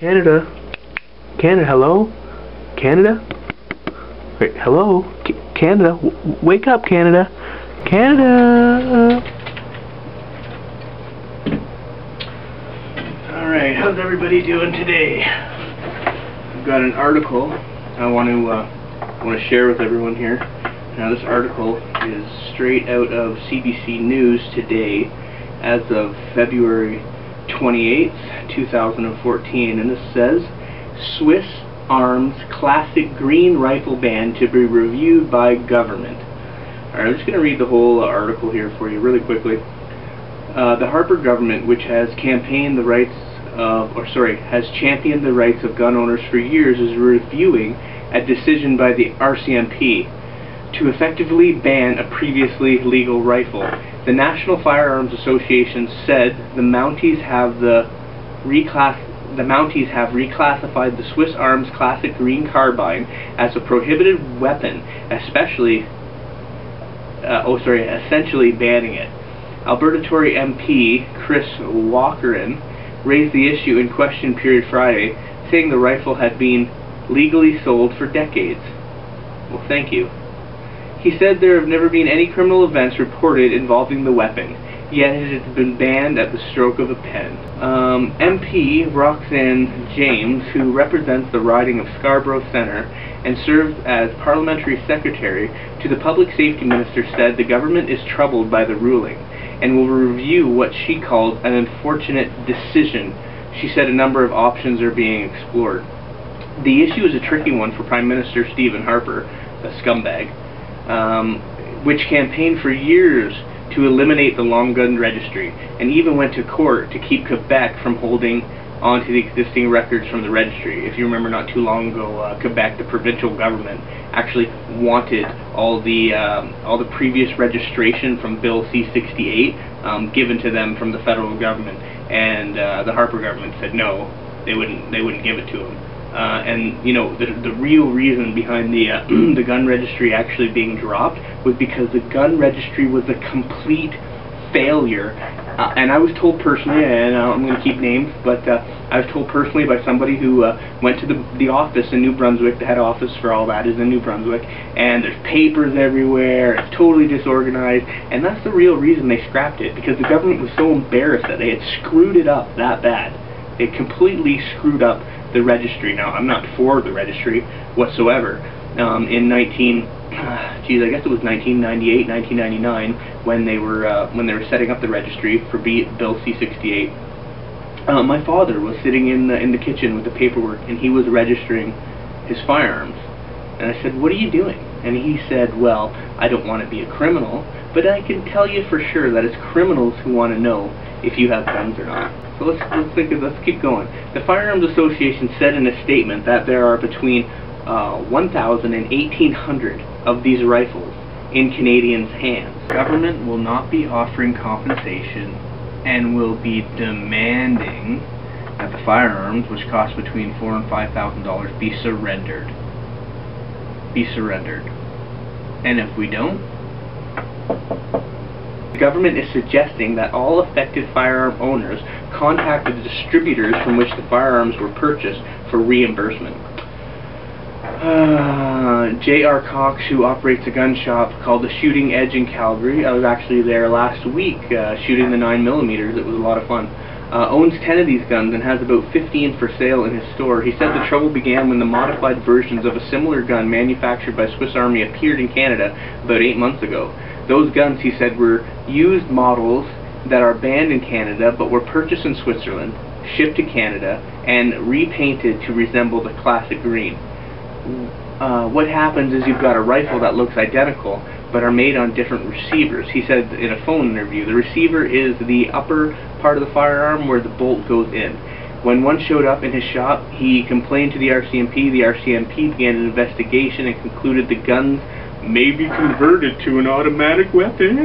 Canada? Canada, hello? Canada? Wait, hello? Canada? Wake up, Canada! Canada! Alright, how's everybody doing today? I've got an article I want to share with everyone here. Now this article is straight out of CBC News today as of February 28th, 2014, and this says, Swiss Arms Classic Green Rifle Ban to be reviewed by government. Alright, I'm just going to read the whole article here for you really quickly. The Harper government, which has championed the rights of gun owners for years, is reviewing a decision by the rcmp to effectively ban a previously legal rifle. The National Firearms Association said the Mounties have reclassified the Swiss Arms Classic Green Carbine as a prohibited weapon, essentially banning it. Alberta Tory MP Chris Walkerin raised the issue in question period Friday, saying the rifle had been legally sold for decades. Well, thank you. He said there have never been any criminal events reported involving the weapon, yet it has been banned at the stroke of a pen. MP Roxanne James, who represents the riding of Scarborough Centre and serves as Parliamentary Secretary to the Public Safety Minister, said the government is troubled by the ruling and will review what she called an unfortunate decision. She said a number of options are being explored. The issue is a tricky one for Prime Minister Stephen Harper, a scumbag, which campaigned for years to eliminate the long gun registry, and even went to court to keep Quebec from holding on to the existing records from the registry. If you remember, not too long ago, Quebec, the provincial government, actually wanted all the previous registration from Bill C-68 given to them from the federal government, and the Harper government said no, they wouldn't give it to them. And you know, the real reason behind the gun registry actually being dropped was because the gun registry was a complete failure. And I was told personally, and I'm going to keep names, but I was told personally by somebody who went to the office in New Brunswick. The head office for all that is in New Brunswick, and there's papers everywhere, it's totally disorganized, and that's the real reason they scrapped it, because the government was so embarrassed that they had screwed it up that bad. They completely screwed up the registry. Now, I'm not for the registry whatsoever. In I guess it was 1998, 1999, when they were setting up the registry for Bill C-68. My father was sitting in the kitchen with the paperwork, and he was registering his firearms. And I said, "What are you doing?" And he said, "Well, I don't want to be a criminal, but I can tell you for sure that it's criminals who want to know if you have guns or not." So let's keep going. The Firearms Association said in a statement that there are between 1,000 and 1,800 of these rifles in Canadians' hands. The government will not be offering compensation and will be demanding that the firearms, which cost between $4,000 and $5,000, be surrendered. And if we don't, the government is suggesting that all affected firearm owners contact the distributors from which the firearms were purchased for reimbursement. J.R. Cox, who operates a gun shop called the Shooting Edge in Calgary, I was actually there last week shooting the 9mm, it was a lot of fun, owns 10 of these guns and has about 15 for sale in his store. He said the trouble began when the modified versions of a similar gun manufactured by Swiss Army appeared in Canada about 8 months ago. Those guns, he said, were used models that are banned in Canada but were purchased in Switzerland, shipped to Canada, and repainted to resemble the classic green. What happens is you've got a rifle that looks identical but are made on different receivers. He said in a phone interview, the receiver is the upper part of the firearm where the bolt goes in. When one showed up in his shop, he complained to the RCMP. The RCMP began an investigation and concluded the guns may be converted to an automatic weapon,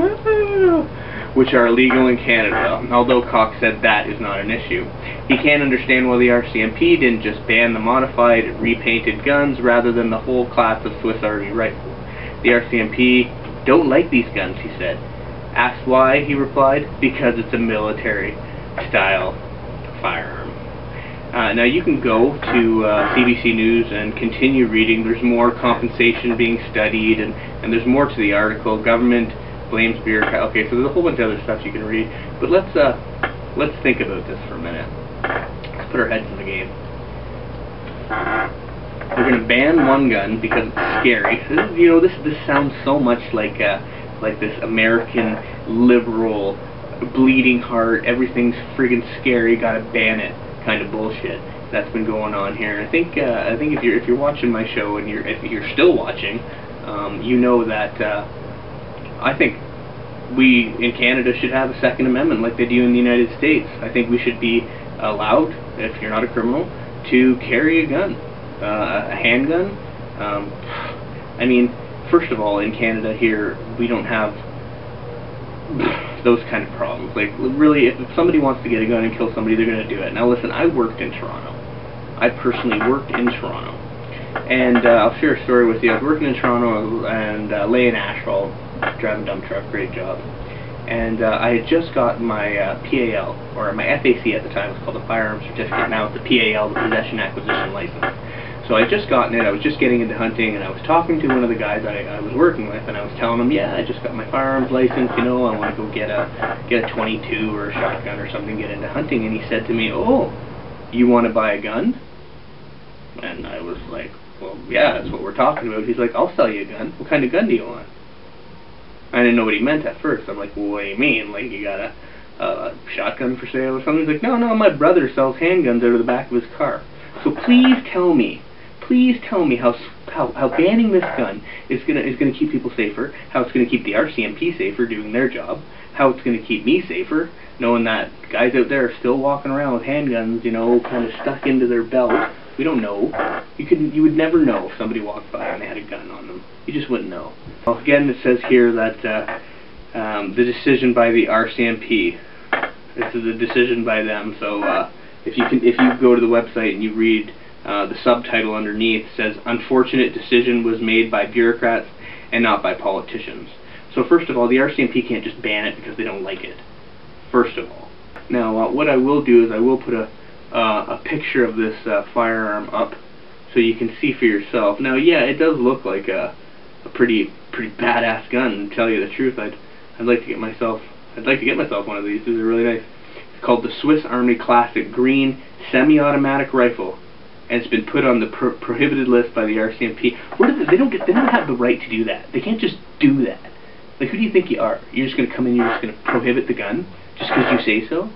which are illegal in Canada, although Cox said that is not an issue. He can't understand why the RCMP didn't just ban the modified, repainted guns rather than the whole class of Swiss Army rifles. The RCMP don't like these guns, he said. Asked why, he replied, because it's a military-style firearm. Now you can go to CBC News and continue reading. There's more compensation being studied, and there's more to the article. Government blames bureaucrat. Okay, so there's a whole bunch of other stuff you can read. But let's think about this for a minute. Let's put our heads in the game. We're going to ban one gun because it's scary. You know, this sounds so much like this American liberal, bleeding heart, everything's friggin' scary, gotta ban it kind of bullshit that's been going on here. And I think if you're watching my show, and if you're still watching, you know that I think we in Canada should have a Second Amendment like they do in the United States. I think we should be allowed, if you're not a criminal, to carry a gun, a handgun. I mean, first of all, in Canada here, we don't have those kind of problems. Like, really, if somebody wants to get a gun and kill somebody, they're going to do it. Now, listen, I worked in Toronto. I personally worked in Toronto. And I'll share a story with you. I was working in Toronto and laying asphalt, driving a dump truck, great job. And I had just got my PAL, or my FAC at the time. It was called the Firearms Certificate. Now it's the PAL, the Possession Acquisition License. So I had just gotten it. I was just getting into hunting, and I was talking to one of the guys I was working with, and I was telling him, yeah, I just got my firearms license, you know, I want to go get a 22 or a shotgun or something, get into hunting. And he said to me, oh, you want to buy a gun? And I was like, well, yeah, that's what we're talking about. He's like, I'll sell you a gun. What kind of gun do you want? I didn't know what he meant at first. I'm like, well, what do you mean? Like, you got a shotgun for sale or something? He's like, no, my brother sells handguns out of the back of his car. So please tell me how banning this gun is gonna keep people safer, how it's gonna keep the RCMP safer doing their job, how it's gonna keep me safer, knowing that guys out there are still walking around with handguns, you know, kind of stuck into their belt. We don't know. You would never know if somebody walked by and they had a gun on them. You just wouldn't know. Well, again, it says here that the decision by the RCMP. This is a decision by them. So if you go to the website and you read the subtitle underneath, says, unfortunate decision was made by bureaucrats and not by politicians. So first of all, the RCMP can't just ban it because they don't like it. First of all. Now, what I will do is I will put a picture of this firearm up so you can see for yourself. Now, yeah, it does look like a pretty badass gun. To tell you the truth, I'd like to get myself one of these. These are really nice. It's called the Swiss Army Classic Green Semi-Automatic Rifle, and it's been put on the prohibited list by the RCMP. They don't have the right to do that. They can't just do that. Like, who do you think you are? You're just going to come in, you're just going to prohibit the gun just because you say so?